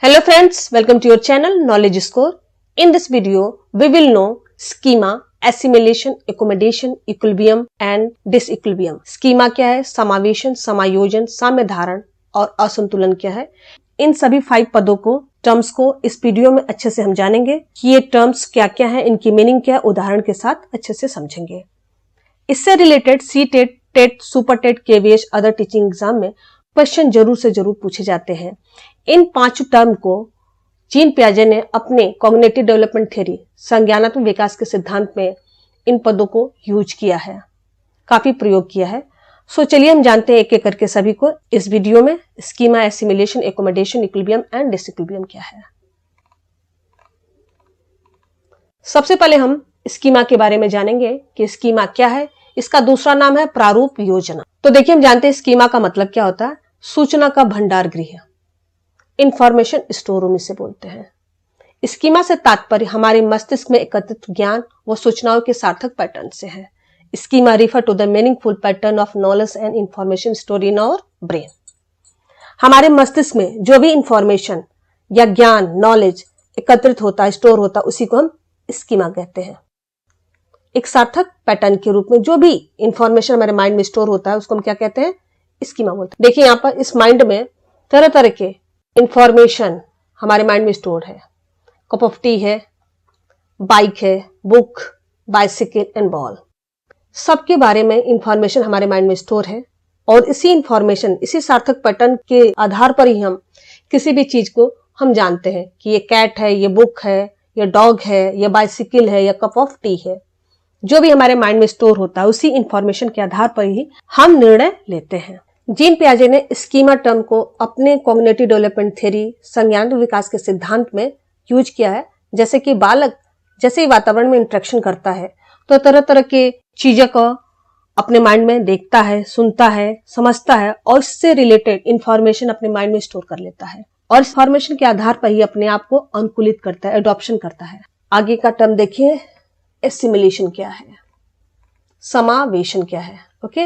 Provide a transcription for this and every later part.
Hello friends, welcome to your channel Knowledge Score. In this video, we will know schema, assimilation, accommodation, equilibrium and disequilibrium. Schema क्या है, समावेशन, समायोजन, साम्य धारण और असंतुलन क्या है। इन सभी 5 पदों को टर्म्स को इस वीडियो में अच्छे से हम जानेंगे कि ये टर्म्स क्या क्या है, इनकी मीनिंग क्या है, उदाहरण के साथ अच्छे से समझेंगे। इससे related C TET, TET, super TET, KVH, other teaching exam में क्वेश्चन जरूर से जरूर पूछे जाते हैं। इन 5 टर्म को जीन पियाजे ने अपने कॉग्निटिव डेवलपमेंट थ्योरी, संज्ञानात्मक विकास के सिद्धांत में इन पदों को यूज किया है, काफी प्रयोग किया है। सो चलिए हम जानते हैं एक एक करके सभी को इस वीडियो में। Schema, assimilation, accommodation, equilibrium and disequilibrium क्या है। सबसे पहले हम स्कीमा के बारे में जानेंगे कि स्कीमा क्या है। इसका दूसरा नाम है प्रारूप योजना। तो देखिए हम जानते हैं स्कीमा का मतलब क्या होता है। सूचना का भंडार गृह, इंफॉर्मेशन स्टोर रूम इसे बोलते हैं। स्कीमा से तात्पर्य हमारे मस्तिष्क में एकत्रित ज्ञान व सूचनाओं के सार्थक पैटर्न से है। Schema refer to the meaningful pattern of knowledge and information store in our brain. हमारे मस्तिष्क में जो भी इंफॉर्मेशन या ज्ञान, नॉलेज एकत्रित होता है, स्टोर होता है, उसी को हम स्कीमा कहते हैं। एक सार्थक पैटर्न के रूप में जो भी इंफॉर्मेशन हमारे माइंड में स्टोर होता है उसको हम क्या कहते हैं, स्कीमा बोलते हैं। देखिए यहाँ पर इस माइंड में तरह तरह के इंफॉर्मेशन हमारे माइंड में स्टोर है। कप ऑफ टी है, बाइक है, बुक, बाइसिकल एंड बॉल, सबके बारे में इंफॉर्मेशन हमारे माइंड में स्टोर है। और इसी इंफॉर्मेशन, इसी सार्थक पैटर्न के आधार पर ही हम किसी भी चीज को हम जानते हैं कि ये कैट है, ये बुक है, ये डॉग है, ये बाइसिकल है, या कप ऑफ टी है। जो भी हमारे माइंड में स्टोर होता है उसी इंफॉर्मेशन के आधार पर ही हम निर्णय लेते हैं। जीन पियाजे ने स्कीमा टर्म को अपने कॉग्निटिव डेवलपमेंट थ्योरी, संज्ञानात्मक विकास के सिद्धांत में यूज किया है। जैसे कि बालक जैसे ही वातावरण में इंटरेक्शन करता है तो तरह तरह के चीजों को अपने माइंड में देखता है, सुनता है, समझता है और इससे रिलेटेड इंफॉर्मेशन अपने माइंड में स्टोर कर लेता है और इस इंफॉर्मेशन के आधार पर ही अपने आप को अनुकूलित करता है, एडॉप्शन करता है। आगे का टर्म देखिए, एसिमिलेशन क्या है, समावेशन क्या है। ओके,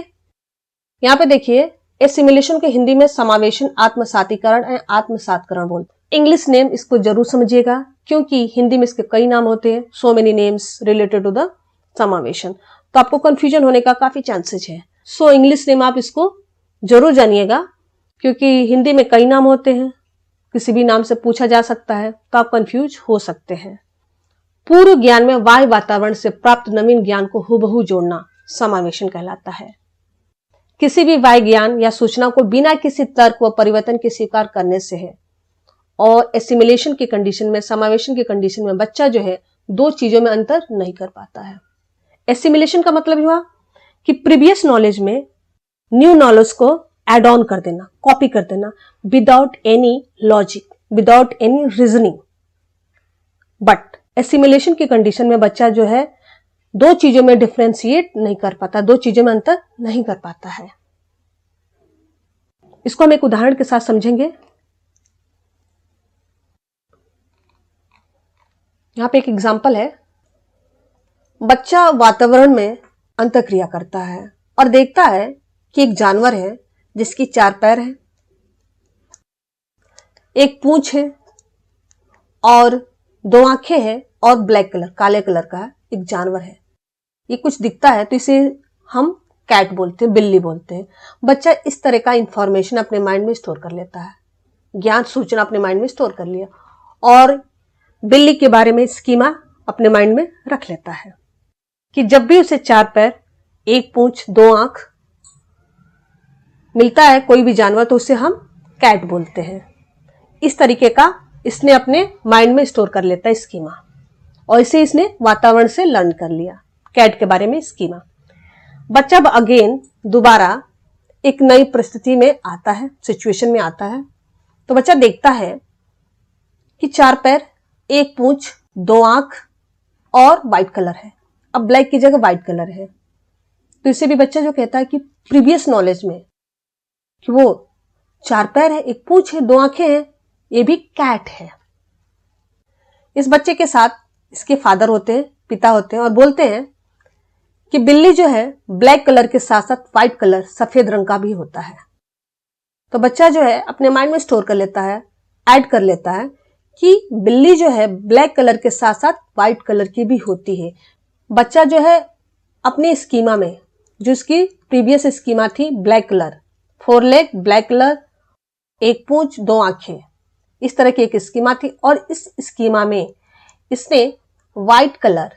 यहाँ पे देखिए एसिमिलेशन के हिंदी में समावेशन, आत्मसातीकरण या आत्मसातकरण बोलते। इंग्लिश नेम इसको जरूर समझिएगा क्योंकि हिंदी में इसके कई नाम होते हैं, so many names related to the समावेशन, तो आपको कंफ्यूजन होने का काफी चांसेस है। सो इंग्लिश नेम आप इसको जरूर जानिएगा क्योंकि हिंदी में कई नाम होते हैं, किसी भी नाम से पूछा जा सकता है तो आप कंफ्यूज हो सकते हैं। पूर्व ज्ञान में बाह्य वातावरण से प्राप्त नवीन ज्ञान को हूबहू जोड़ना समावेशन कहलाता है। किसी भी बाह्य ज्ञान या सूचना को बिना किसी तर्क व परिवर्तन के स्वीकार करने से है। और एसिमिलेशन की कंडीशन में, समावेशन की कंडीशन में बच्चा जो है 2 चीजों में अंतर नहीं कर पाता है। एसिमिलेशन का मतलब हुआ कि प्रीवियस नॉलेज में न्यू नॉलेज को एड ऑन कर देना, कॉपी कर देना, without any logic, without any reasoning. But assimilation की कंडीशन में बच्चा जो है 2 चीजों में डिफ्रेंशिएट नहीं कर पाता, 2 चीजों में अंतर नहीं कर पाता है। इसको हम एक उदाहरण के साथ समझेंगे। यहां पे एक एग्जांपल है। बच्चा वातावरण में अंतःक्रिया करता है और देखता है कि एक जानवर है जिसकी 4 पैर है, एक पूंछ है और 2 आंखें हैं और ब्लैक कलर, काले कलर का एक जानवर है। ये कुछ दिखता है तो इसे हम कैट बोलते हैं, बिल्ली बोलते हैं। बच्चा इस तरह का इंफॉर्मेशन अपने माइंड में स्टोर कर लेता है, ज्ञान, सूचना अपने माइंड में स्टोर कर लिया और बिल्ली के बारे में स्कीमा अपने माइंड में रख लेता है कि जब भी उसे 4 पैर, 1 पूंछ, 2 आंख मिलता है कोई भी जानवर तो उसे हम कैट बोलते हैं। इस तरीके का इसने अपने माइंड में स्टोर कर लेता है स्कीमा और इसे इसने वातावरण से लर्न कर लिया, कैट के बारे में स्कीमा। बच्चा अब अगेन दोबारा एक नई परिस्थिति में आता है, सिचुएशन में आता है, तो बच्चा देखता है कि 4 पैर, 1 पूंछ, 2 आंख और व्हाइट कलर है। अब ब्लैक की जगह व्हाइट कलर है, तो इसे भी बच्चा जो कहता है कि प्रीवियस नॉलेज में कि वो 4 पैर है, 1 पूंछ है, 2 आंखें हैं, ये भी कैट है। इस बच्चे के साथ इसके फादर होते हैं, पिता होते हैं और बोलते हैं कि बिल्ली जो है ब्लैक कलर के साथ साथ व्हाइट कलर, सफेद रंग का भी होता है। तो बच्चा जो है अपने माइंड में स्टोर कर लेता है ऐड कर लेता है कि बिल्ली जो है ब्लैक कलर के साथ साथ व्हाइट कलर की भी होती है। बच्चा जो है अपने स्कीमा में, जो इसकी प्रीवियस स्कीमा थी black colour, 4 leg black colour, 1 पूंछ 2 आंखें, इस तरह की एक स्कीमा थी, और इस स्कीमा में इसने व्हाइट कलर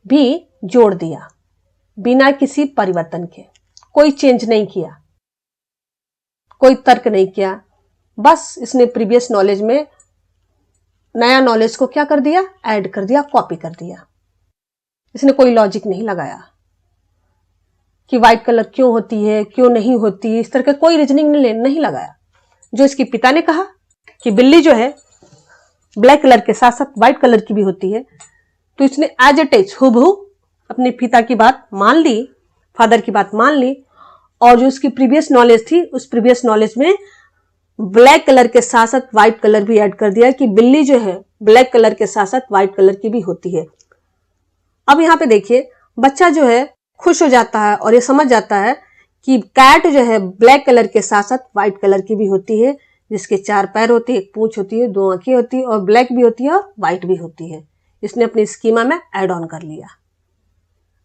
भी जोड़ दिया बिना किसी परिवर्तन के। कोई चेंज नहीं किया, कोई तर्क नहीं किया, बस इसने प्रीवियस नॉलेज में नया नॉलेज को क्या कर दिया, ऐड कर दिया, कॉपी कर दिया। इसने कोई लॉजिक नहीं लगाया कि व्हाइट कलर क्यों होती है, क्यों नहीं होती, इस तरह का कोई रीजनिंग नहीं लगाया। जो इसके पिता ने कहा कि बिल्ली जो है ब्लैक कलर के साथ साथ व्हाइट कलर की भी होती है, तो इसने एज इट इज हूबहू अपने पिता की बात मान ली, फादर की बात मान ली, और जो उसकी प्रीवियस नॉलेज थी उस प्रीवियस नॉलेज में ब्लैक कलर के साथ साथ व्हाइट कलर भी ऐड कर दिया कि बिल्ली जो है ब्लैक कलर के साथ साथ व्हाइट कलर की भी होती है। अब यहां पे देखिए, बच्चा जो है खुश हो जाता है और ये समझ जाता है कि कैट जो है ब्लैक कलर के साथ साथ व्हाइट कलर की भी होती है, जिसके 4 पैर होते हैं, 1 पूंछ होती है, 2 आंखें होती है, और ब्लैक भी होती है और व्हाइट भी होती है। इसने अपनी स्कीमा में ऐड ऑन कर लिया,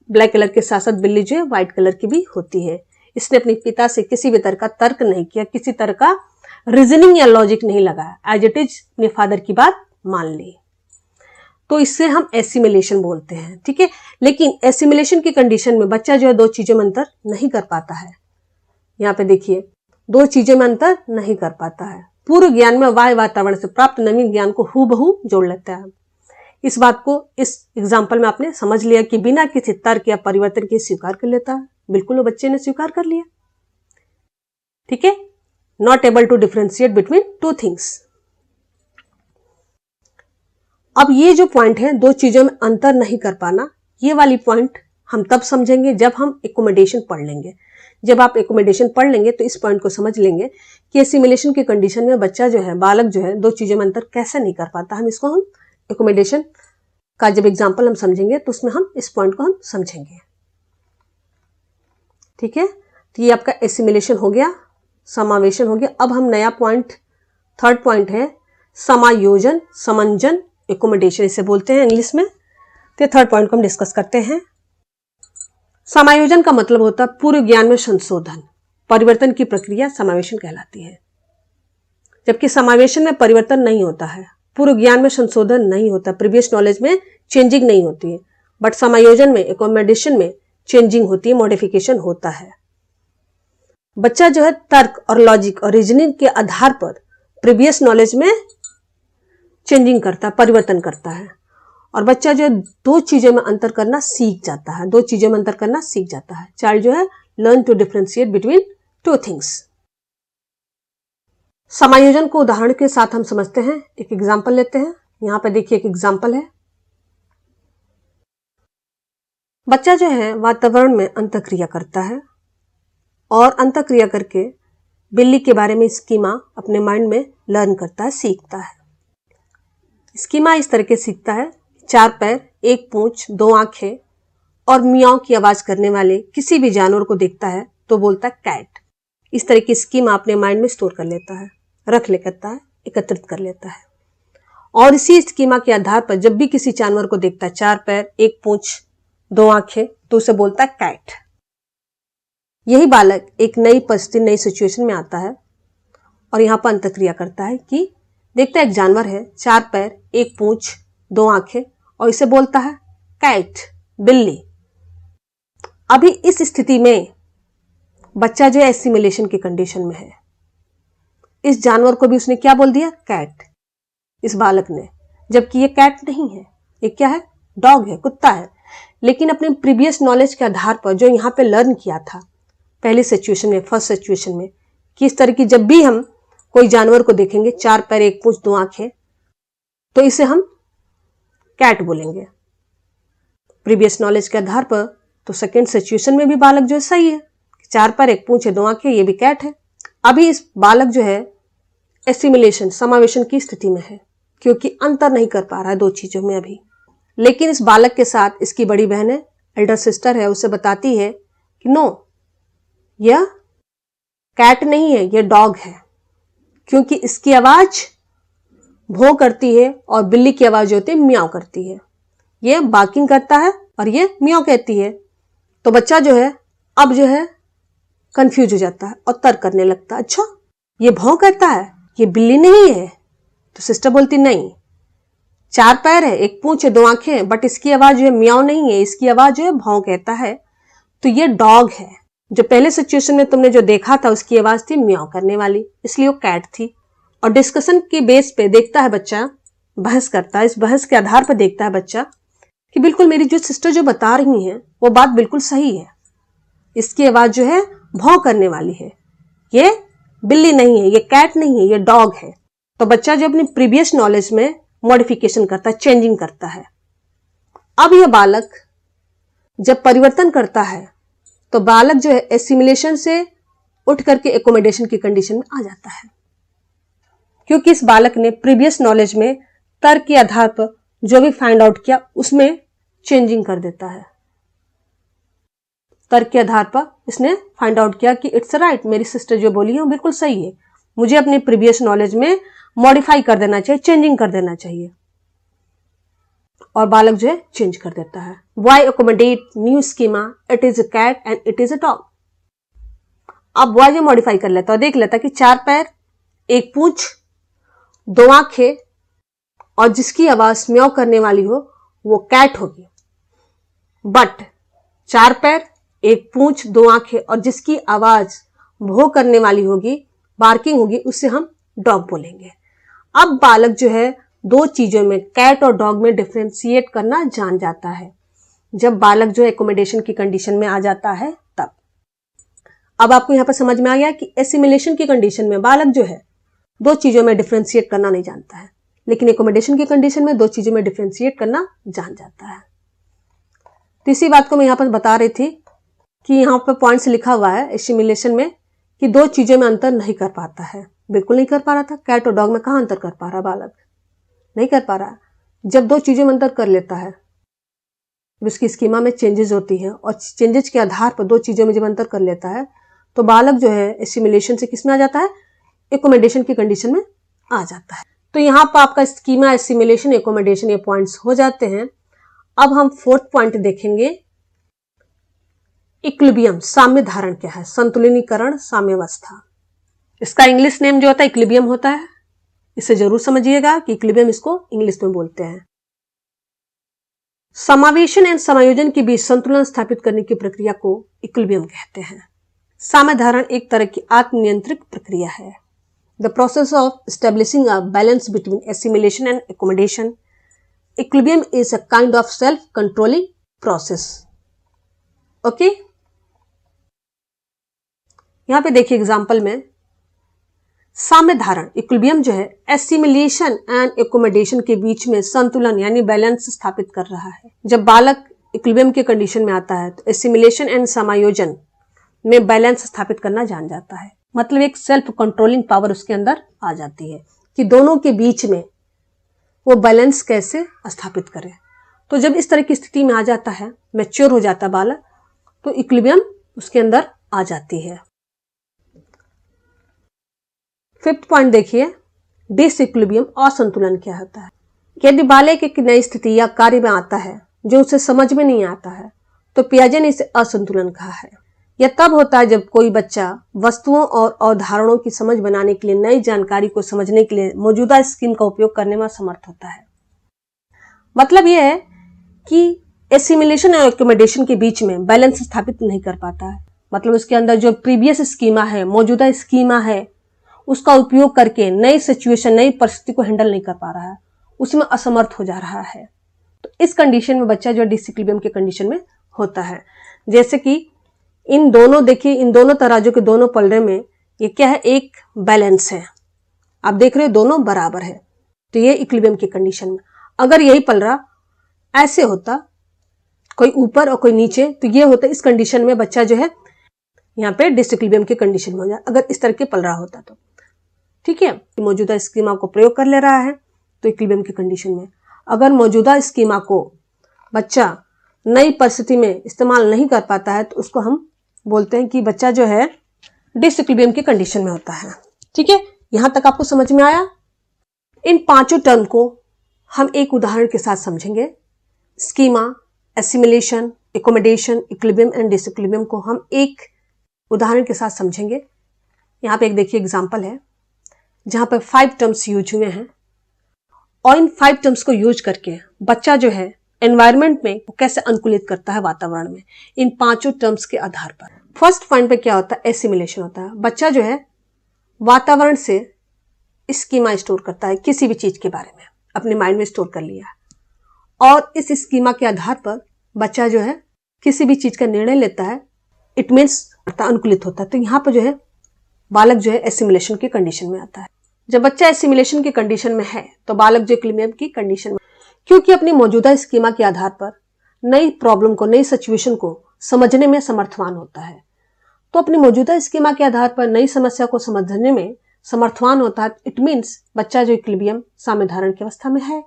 ब्लैक कलर के साथ साथ बिल्ली जो है व्हाइट कलर की भी होती है। इसने अपने पिता से किसी भी तरह का तर्क नहीं किया, किसी तरह का रीजनिंग या लॉजिक नहीं लगाया, एज इट इज अपने फादर की बात मान ली। तो इससे हम एसिमिलेशन बोलते हैं, ठीक है। लेकिन एसिमिलेशन की कंडीशन में बच्चा जो है 2 चीजों में अंतर नहीं कर पाता है। यहाँ पे देखिए, 2 चीजों में अंतर नहीं कर पाता है। पूर्व ज्ञान में बाह्य वातावरण से प्राप्त नवीन ज्ञान को हूबहू जोड़ लेता है। इस बात को इस एग्जाम्पल में आपने समझ लिया कि बिना किसी तर्क या परिवर्तन के स्वीकार कर लेता है। बिल्कुल वो बच्चे ने स्वीकार कर लिया, ठीक है। Not able to differentiate between 2 things. अब ये जो पॉइंट है, 2 चीजों में अंतर नहीं कर पाना, ये वाली पॉइंट हम तब समझेंगे जब हम एकोमोडेशन पढ़ लेंगे। जब आप एकोमोडेशन पढ़ लेंगे तो इस पॉइंट को समझ लेंगे कि एसिमिलेशन की कंडीशन में बच्चा जो है, बालक जो है, 2 चीजों में अंतर कैसे नहीं कर पाता। हम इसको हम एकोमोडेशन का जब एग्जाम्पल हम समझेंगे तो उसमें हम इस पॉइंट को हम समझेंगे, ठीक है। तो ये आपका एसिमिलेशन हो गया, समावेशन हो गया। अब हम नया पॉइंट, 3rd पॉइंट है समायोजन, समंजन, एकोमोडेशन इसे बोलते हैं इंग्लिश में। तो 3rd पॉइंट को हम डिस्कस करते हैं। समायोजन का मतलब होता है पूर्व ज्ञान में संशोधन, परिवर्तन की प्रक्रिया समावेशन कहलाती है। जबकि समावेशन में परिवर्तन नहीं होता है, पूर्व ज्ञान में संशोधन नहीं होता, प्रीवियस नॉलेज में चेंजिंग नहीं होती है, बट समायोजन में, एकोमोडेशन में चेंजिंग होती है, मॉडिफिकेशन होता है। बच्चा जो है तर्क और लॉजिक और रीजनिंग के आधार पर प्रीवियस नॉलेज में चेंजिंग करता है, परिवर्तन करता है, और बच्चा जो है 2 चीजों में अंतर करना सीख जाता है, 2 चीजों में अंतर करना सीख जाता है। चाइल्ड जो है learn to differentiate between 2 things. समायोजन को उदाहरण के साथ हम समझते हैं, एक एग्जाम्पल लेते हैं। यहां पे देखिए एक एग्जाम्पल है। बच्चा जो है वातावरण में अंतःक्रिया करता है और अंतःक्रिया करके बिल्ली के बारे में स्कीमा अपने माइंड में लर्न करता है, सीखता है। स्कीमा इस तरह के सीखता है, 4 पैर, 1 पूंछ, 2 आंखें और मियाओ की आवाज करने वाले किसी भी जानवर को देखता है तो बोलता है कैट। इस तरह की स्कीमा अपने माइंड में स्टोर कर लेता है, रख लेता है, एकत्रित कर लेता है, और इसी स्कीमा के आधार पर जब भी किसी जानवर को देखता है, 4 पैर, 1 पूंछ, 2 आंखें, तो उसे बोलता है कैट। यही बालक एक नई परिस्थिति, नई सिचुएशन में आता है और यहां पर अंतःक्रिया करता है कि देखता है एक जानवर है, 4 पैर, 1 पूंछ, 2 आंखें, और इसे बोलता है कैट, बिल्ली। अभी इस स्थिति में बच्चा जो है एसिमिलेशन की कंडीशन में है। इस जानवर को भी उसने क्या बोल दिया, कैट, इस बालक ने, जबकि ये कैट नहीं है, ये क्या है, डॉग है, कुत्ता है। लेकिन अपने प्रीवियस नॉलेज के आधार पर जो यहां पे लर्न किया था पहली सिचुएशन में, फर्स्ट सिचुएशन में, कि इस तरह की जब भी हम कोई जानवर को देखेंगे, 4 पैर, 1 पूंछ, 2 आंखें, तो इसे हम कैट बोलेंगे। प्रीवियस नॉलेज के आधार पर तो सेकेंड सिचुएशन में भी बालक जो है सही है, 4 पैर, 1 पूंछ, 2 आंखें, ये भी कैट है। अभी इस बालक जो है एसिमिलेशन, समावेशन की स्थिति में है, क्योंकि अंतर नहीं कर पा रहा है 2 चीजों में अभी। लेकिन इस बालक के साथ इसकी बड़ी बहन है, एल्डर सिस्टर है, उसे बताती है कि नो, यह कैट नहीं है, यह डॉग है। क्योंकि इसकी आवाज भौं करती है और बिल्ली की आवाज जो होती है म्याऊं करती है। ये बार्किंग करता है और ये म्याऊं कहती है। तो बच्चा जो है अब जो है कंफ्यूज हो जाता है और तर्क करने लगता है, अच्छा ये भौं करता है, ये बिल्ली नहीं है। तो सिस्टर बोलती नहीं, 4 पैर है, 1 पूंछ है, 2 आंखें हैं, बट इसकी आवाज जो है म्याऊं नहीं है, इसकी आवाज जो है भौं कहता है। तो ये डॉग है। जो पहले सिचुएशन में तुमने जो देखा था उसकी आवाज थी म्याऊं करने वाली, इसलिए वो कैट थी। और डिस्कशन के बेस पे देखता है बच्चा, बहस करता है, इस बहस के आधार पर देखता है बच्चा कि बिल्कुल मेरी जो सिस्टर जो बता रही हैं वो बात बिल्कुल सही है, इसकी आवाज जो है भौं करने वाली है, ये बिल्ली नहीं है, ये कैट नहीं है, ये डॉग है। तो बच्चा जो अपनी प्रीवियस नॉलेज में मॉडिफिकेशन करता है, चेंजिंग करता है। अब यह बालक जब परिवर्तन करता है तो बालक जो है एसिमिलेशन से उठ करके एकोमोडेशन की कंडीशन में आ जाता है, क्योंकि इस बालक ने प्रीवियस नॉलेज में तर्क के आधार पर जो भी फाइंड आउट किया उसमें चेंजिंग कर देता है। तर्क के आधार पर इसने फाइंड आउट किया कि इट्स राइट, मेरी सिस्टर जो बोली है वो बिल्कुल सही है, मुझे अपने प्रीवियस नॉलेज में मॉडिफाई कर देना चाहिए, चेंजिंग कर देना चाहिए। और बालक जो है चेंज कर देता है। Y accommodate new schema, it is a cat and it is a dog. अब वाई जो मॉडिफाई कर लेता है, देख लेता कि 4 पैर, 1 पूंछ, 2 आंखें और जिसकी आवाज म्याऊं करने वाली हो वो कैट होगी। बट 4 पैर, 1 पूंछ, 2 आंखें और जिसकी आवाज भौं करने वाली होगी, बार्किंग होगी, उससे हम डॉग बोलेंगे। अब बालक जो है 2 चीजों में, कैट और डॉग में डिफ्रेंशिएट करना जान जाता है। जब बालक जो एकोमोडेशन की कंडीशन में आ जाता है तब। अब आपको यहां पर समझ में आ गया कि एसिमिलेशन की कंडीशन में बालक जो है 2 चीजों में डिफ्रेंशिएट करना नहीं जानता है, लेकिन एकोमोडेशन की कंडीशन में 2 चीजों में डिफ्रेंशिएट करना जान जाता है। तीसरी बात को मैं यहां पर बता रही थी कि यहां पर पॉइंट्स लिखा हुआ है एसिमिलेशन में कि 2 चीजों में अंतर नहीं कर पाता है। बिल्कुल नहीं कर पा रहा था। कैट और डॉग में कहां अंतर कर पा रहा बालक? नहीं कर पा रहा। जब 2 चीजों में अंतर कर लेता है, उसकी स्कीमा में चेंजेस होती हैं और चेंजेस के आधार पर 2 चीजों में जब अंतर कर लेता है तो बालक जो है एसिमिलेशन से किस में आ जाता है? एकोमोडेशन की कंडीशन में आ जाता है। तो यहां पर आपका स्कीमा, एसिमिलेशन, एकोमोडेशन ये पॉइंट्स हो जाते हैं। अब हम 4th पॉइंट देखेंगे, इक्विलिब्रियम, साम्य धारण क्या है? संतुलिनीकरण, साम्यावस्था। इसका इंग्लिश नेम जो होता है इक्विलिब्रियम होता है। इसे जरूर समझिएगा कि इक्विलिब्रियम इसको इंग्लिश में बोलते हैं। समावेशन एवं समायोजन के बीच संतुलन स्थापित करने की प्रक्रिया को इक्विलिब्रियम कहते हैं। साम्य धारण एक तरह की आत्मनियंत्रित प्रक्रिया है। The process of establishing a balance between assimilation and accommodation. Equilibrium is a kind of self controlling process. Okay, यहां पे देखिए एग्जांपल में, साम्य धारण इक्विलिब्रियम जो है एसिमिलेशन एंड एकोमोडेशन के बीच में संतुलन यानी बैलेंस स्थापित कर रहा है। जब बालक इक्विलिब्रियम के कंडीशन में आता है तो एसिमिलेशन एंड समायोजन में बैलेंस स्थापित करना जान जाता है। मतलब एक सेल्फ कंट्रोलिंग पावर उसके अंदर आ जाती है कि दोनों के बीच में वो बैलेंस कैसे स्थापित करे। तो जब इस तरह की स्थिति में आ जाता है, मैच्योर हो जाता है बालक, तो इक्विलिब्रियम उसके अंदर आ जाती है। 5th पॉइंट देखिए, डिसइक्विलिब्रियम, असंतुलन क्या होता है? यदि बालक एक नई स्थिति या कार्य में आता है जो उसे समझ में नहीं आता है तो पियाजे ने इसे असंतुलन कहा है। यह तब होता है जब कोई बच्चा वस्तुओं और अवधारणाओं की समझ बनाने के लिए, नई जानकारी को समझने के लिए मौजूदा स्कीम का उपयोग करने में समर्थ होता है। मतलब यह है कि एसिमिलेशन और एकोमोडेशन के बीच में बैलेंस स्थापित नहीं कर पाता है। मतलब उसके अंदर जो प्रीवियस स्कीमा है, मौजूदा स्कीमा है, उसका उपयोग करके नई सिचुएशन, नई परिस्थिति को हैंडल नहीं कर पा रहा है, उसमें असमर्थ हो जा रहा है। तो इस कंडीशन में बच्चा जो डिसइक्विलिब्रियम के कंडीशन में होता है। जैसे कि इन दोनों, देखिए इन दोनों तराजू के दोनों पलड़े में ये क्या है? एक बैलेंस है। आप देख रहे हो दोनों बराबर है, तो ये इक्विलिब्रियम की कंडीशन में। अगर यही पलड़ा ऐसे होता, कोई ऊपर और कोई नीचे, तो ये होता, इस कंडीशन में बच्चा जो है यहाँ पे डिसइक्विलिब्रियम की कंडीशन में हो जाए। अगर इस तरह के पलड़ा होता तो ठीक है, मौजूदा स्कीमा को प्रयोग कर ले रहा है तो इक्विलिब्रियम की कंडीशन में। अगर मौजूदा स्कीमा को बच्चा नई परिस्थिति में इस्तेमाल नहीं कर पाता है तो उसको हम बोलते हैं कि बच्चा जो है डिसइक्विलिब्रियम की कंडीशन में होता है। ठीक है, यहां तक आपको समझ में आया? इन पांचों टर्म को हम एक उदाहरण के साथ समझेंगे। Schema, assimilation, accommodation, equilibrium and disequilibrium को हम एक उदाहरण के साथ समझेंगे। यहाँ पे एक देखिए एग्जाम्पल है जहां पर 5 टर्म्स यूज हुए हैं और इन 5 टर्म्स को यूज करके बच्चा जो है एनवायरनमेंट में वो कैसे अनुकूलित करता है वातावरण में, इन पांचों टर्म्स के आधार पर। फर्स्ट पॉइंट पे क्या होता है? एसिमिलेशन होता है। बच्चा जो है वातावरण से स्कीमा स्टोर करता है, किसी भी चीज के बारे में अपने माइंड में स्टोर कर लिया और इस स्कीमा के आधार पर बच्चा जो है किसी भी चीज का निर्णय लेता है। इट मीन्स अनुकूलित होता है। तो यहाँ पर जो है बालक जो है एसिमिलेशन की कंडीशन में आता है। जब बच्चा एसिमिलेशन की कंडीशन में है तो बालक जो इक्विलिब्रियम की कंडीशन में, क्योंकि अपनी मौजूदा स्कीमा के आधार पर नई प्रॉब्लम को, नई सिचुएशन को समझने में समर्थवान होता है। तो अपनी मौजूदा स्कीमा के आधार पर नई समस्या को समझने में समर्थवान होता है। इट मीन्स बच्चा जो इक्विलिब्रियम साम्य धारण की अवस्था में है,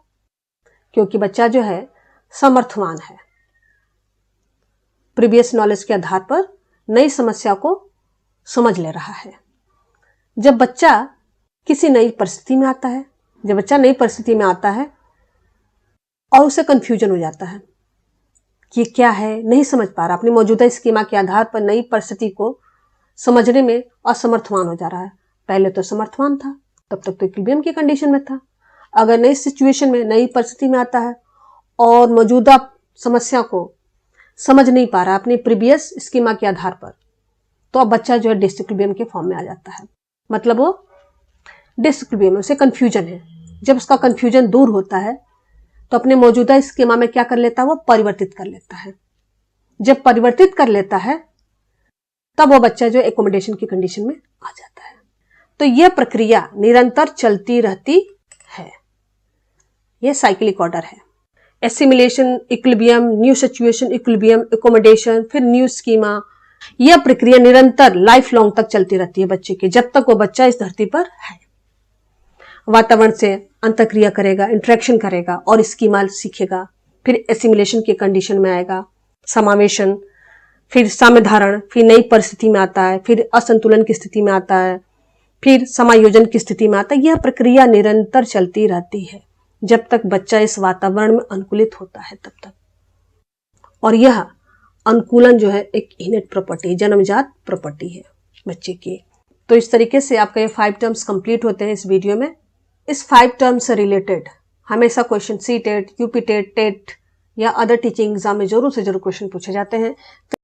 क्योंकि बच्चा जो है समर्थवान है। प्रीवियस नॉलेज के आधार पर नई समस्या को समझ ले रहा है। जब बच्चा किसी नई परिस्थिति में आता है, जब बच्चा नई परिस्थिति में आता है और उसे कंफ्यूजन हो जाता है कि ये क्या है, नहीं समझ पा रहा, अपनी मौजूदा स्कीमा के आधार पर नई परिस्थिति को समझने में असमर्थवान हो जा रहा है। पहले तो समर्थवान था, तब तक तो इक्विलिब्रियम की कंडीशन में था। अगर नई सिचुएशन में, नई परिस्थिति में आता है और मौजूदा समस्या को समझ नहीं पा रहा अपनी प्रीवियस स्कीमा के आधार पर, तो अब बच्चा जो है डिसइक्विलिब्रियम के फॉर्म में आ जाता है। मतलब वो डिसइक्विलिब्रियम, उसे कंफ्यूजन है। जब उसका कंफ्यूजन दूर होता है तो अपने मौजूदा स्कीमा में क्या कर लेता है? वो परिवर्तित कर लेता है। जब परिवर्तित कर लेता है तब वो बच्चा जो एकोमोडेशन की कंडीशन में आ जाता है। तो यह प्रक्रिया निरंतर चलती रहती है। यह साइक्लिक ऑर्डर है। Assimilation, equilibrium, new situation, equilibrium, accommodation, फिर न्यू स्कीमा। यह प्रक्रिया निरंतर लाइफ लॉन्ग तक चलती रहती है बच्चे की, जब तक वो बच्चा इस धरती पर है। वातावरण से अंतःक्रिया करेगा, इंटरेक्शन करेगा और स्कीमा सीखेगा। फिर एसिमिलेशन की कंडीशन में आएगा, समावेशन, फिर साम्य धारण, फिर नई परिस्थिति में आता है, फिर असंतुलन की स्थिति में आता है, फिर समायोजन की स्थिति में आता है। यह प्रक्रिया निरंतर चलती रहती है जब तक बच्चा इस वातावरण में अनुकूलित होता है, तब तक। और यह अनुकूलन जो है एक इनेट प्रॉपर्टी, जन्मजात प्रॉपर्टी है बच्चे की। तो इस तरीके से आपका ये 5 टर्म्स कंप्लीट होते हैं इस वीडियो में। इस 5 टर्म्स से रिलेटेड हमेशा question C TET, UP TET, TET या अदर टीचिंग एग्जाम में जरूर से जरूर क्वेश्चन पूछे जाते हैं।